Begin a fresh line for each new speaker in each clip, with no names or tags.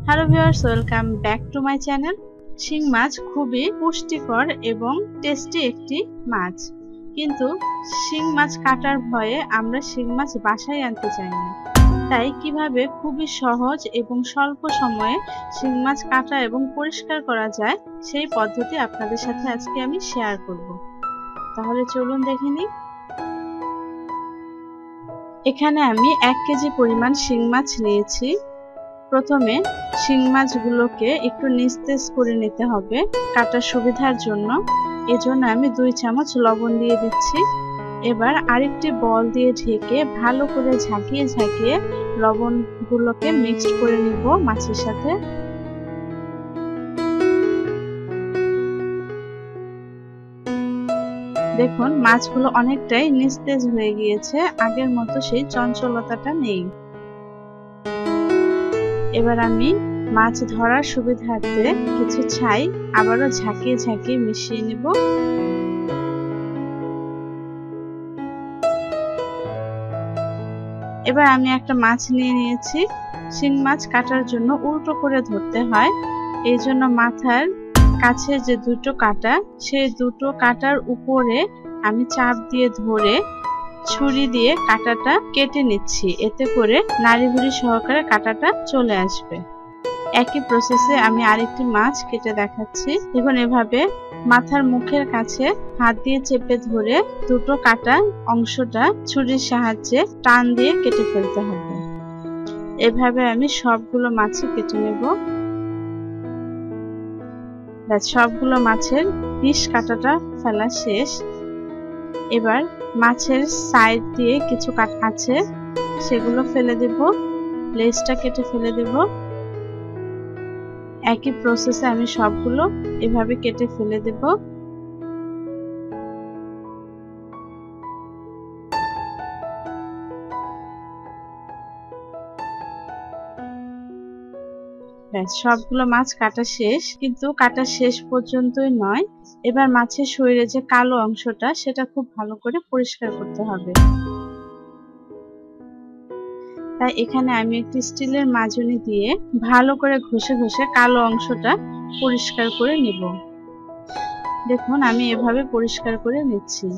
Hello viewers, welcome back to my channel. শিং মাছ খুবই পুষ্টিকর এবং টেস্টি একটি মাছ, কিন্তু শিং মাছ কাটার ভয়ে আমরা শিং মাছ বাসায় আনতে চাই না। তাই কিভাবে খুবই সহজ এবং স্বল্প সময়ে শিং মাছ কাটা এবং পরিষ্কার করা যায় সেই পদ্ধতি আপনাদের সাথে আজকে আমি শেয়ার করব। তাহলে চলুন দেখে নিই। এখানে আমি 1 কেজি পরিমাণ শিং মাছ নিয়েছি। প্রথমে শিং মাছগুলোকে একটু নিস্তেজ করে নিতে হবে কাটার সুবিধার জন্য। এজন্য আমি 2 চামচ লবণ দিয়ে দিচ্ছি। এবার আরেকটি বল দিয়ে ঢেকে ভালো করে ঝাঁকিয়ে ঝাঁকিয়ে লবণগুলোকে মিক্সড করে নিব মাছের সাথে। দেখুন মাছগুলো অনেকটাই নিস্তেজ হয়ে গিয়েছে, আগের মতো সেই চঞ্চলতাটা নেই। এবার আমি মাছ ধরার সুবিধার্থে কিছু ছাই আবারও ঝাঁকিয়ে ঝাঁকিয়ে মিশিয়ে নেব। এবার আমি একটা মাছ নিয়ে নিয়েছি। শিং মাছ কাটার জন্য উল্টো করে ধরতে হয়, এই জন্য মাথার কাছে যে দুটো কাঁটা, সেই দুটো কাঁটার উপরে আমি চাপ দিয়ে ধরে ছুরি দিয়ে কাঁটাটা কেটে নিচ্ছি, এতে করে নাড়িভুড়ি সহকারে কাঁটাটা চলে আসবে। একই প্রসেসে আমি আরেকটি মাছ কেটে দেখাচ্ছি। দেখুন এভাবে মাথার মুখের কাছে হাত দিয়ে চেপে ধরে দুটো কাটা অংশটা ছুরির সাহায্যে টান দিয়ে কেটে ফেলতে হবে। এভাবে আমি সবগুলো মাছই কেটে নেব। সবগুলো মাছের পিস কাটাটা ফেলা শেষ। এবার মাছের সাইড দিয়ে কিছু কাটা আছে, সেগুলো ফেলে দেব, লেজটা কেটে ফেলে দেব। একই প্রসেসে আমি সবগুলো এভাবে কেটে ফেলে দেব। সবগুলো মাছ কাটা শেষ, কিন্তু কাটা শেষ পর্যন্তই নয়, এবার মাছের শরীরে যে কালো অংশটা সেটা খুব ভালো করে পরিষ্কার করতে হবে। তাই এখানে আমি একটি স্টিলের মাজনি দিয়ে ভালো করে ঘষে ঘষে কালো অংশটা পরিষ্কার করে নিব। দেখুন আমি এভাবে পরিষ্কার করে নিচ্ছি।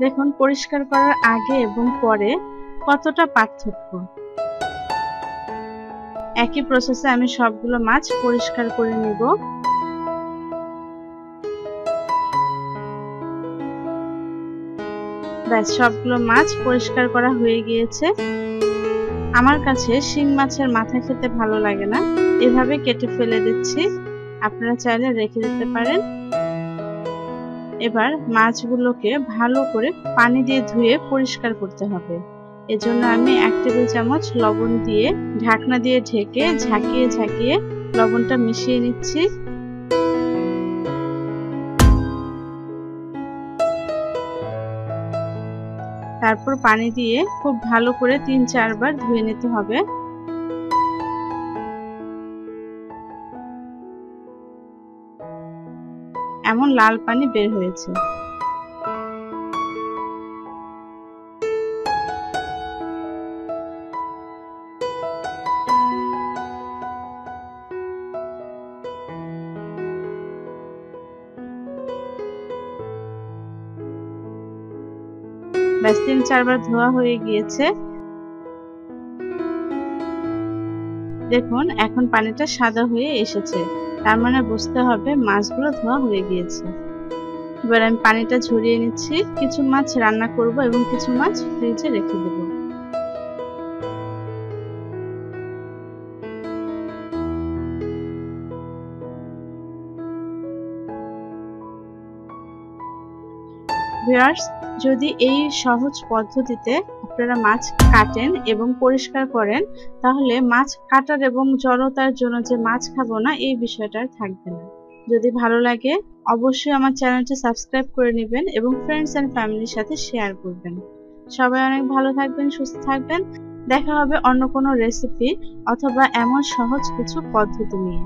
দেখুন পরিষ্কার করার আগে এবং পরে কতটা পার্থক্য। একই প্রসেসে আমি সবগুলো মাছ পরিষ্কার করে নিব। ব্যাস সবগুলো মাছ পরিষ্কার করা হয়ে গিয়েছে। আমার কাছে শিং মাছের মাথা খেতে ভালো লাগে না, এভাবে কেটে ফেলে দিচ্ছি, আপনারা চাইলে রেখে দিতে পারেন। এবার মাছগুলোকে ভালো করে পানি দিয়ে ধুয়ে পরিষ্কার করতে হবে। এজন্য আমি 1 টেবিল চামচ লবণ দিয়ে ঢাকনা দিয়ে ঢেকে ঝাঁকিয়ে ঝাঁকিয়ে লবণটা মিশিয়ে নিচ্ছি। তারপর পানি দিয়ে খুব ভালো করে 3-4 বার ধুয়ে নিতে হবে। এমন লাল পানি বের হয়েছে। ব্যাস 3-4 বার ধোয়া হয়ে গিয়েছে। দেখুন এখন পানিটা সাদা হয়ে এসেছে, তার মানে বুঝতে হবে মাছগুলো ধোয়া হয়ে গিয়েছে। এবার আমি পানিটা ঝরিয়ে নিচ্ছি। কিছু মাছ রান্না করব এবং কিছু মাছ ফ্রিজে রেখে দেব। ভিউয়ার্স, যদি এই সহজ পদ্ধতিতে আপনারা মাছ কাটেন এবং পরিষ্কার করেন, তাহলে মাছ কাটার এবং জড়তার জন্য যে মাছ খাবো না এই বিষয়টা আর থাকবে না। যদি ভালো লাগে অবশ্যই আমার চ্যানেলটি সাবস্ক্রাইব করে নেবেন এবং ফ্রেন্ডস এন্ড ফ্যামিলির সাথে শেয়ার করবেন। সবাই অনেক ভালো থাকবেন, সুস্থ থাকবেন। দেখা হবে অন্য কোনো রেসিপি অথবা এমন সহজ কিছু পদ্ধতি নিয়ে।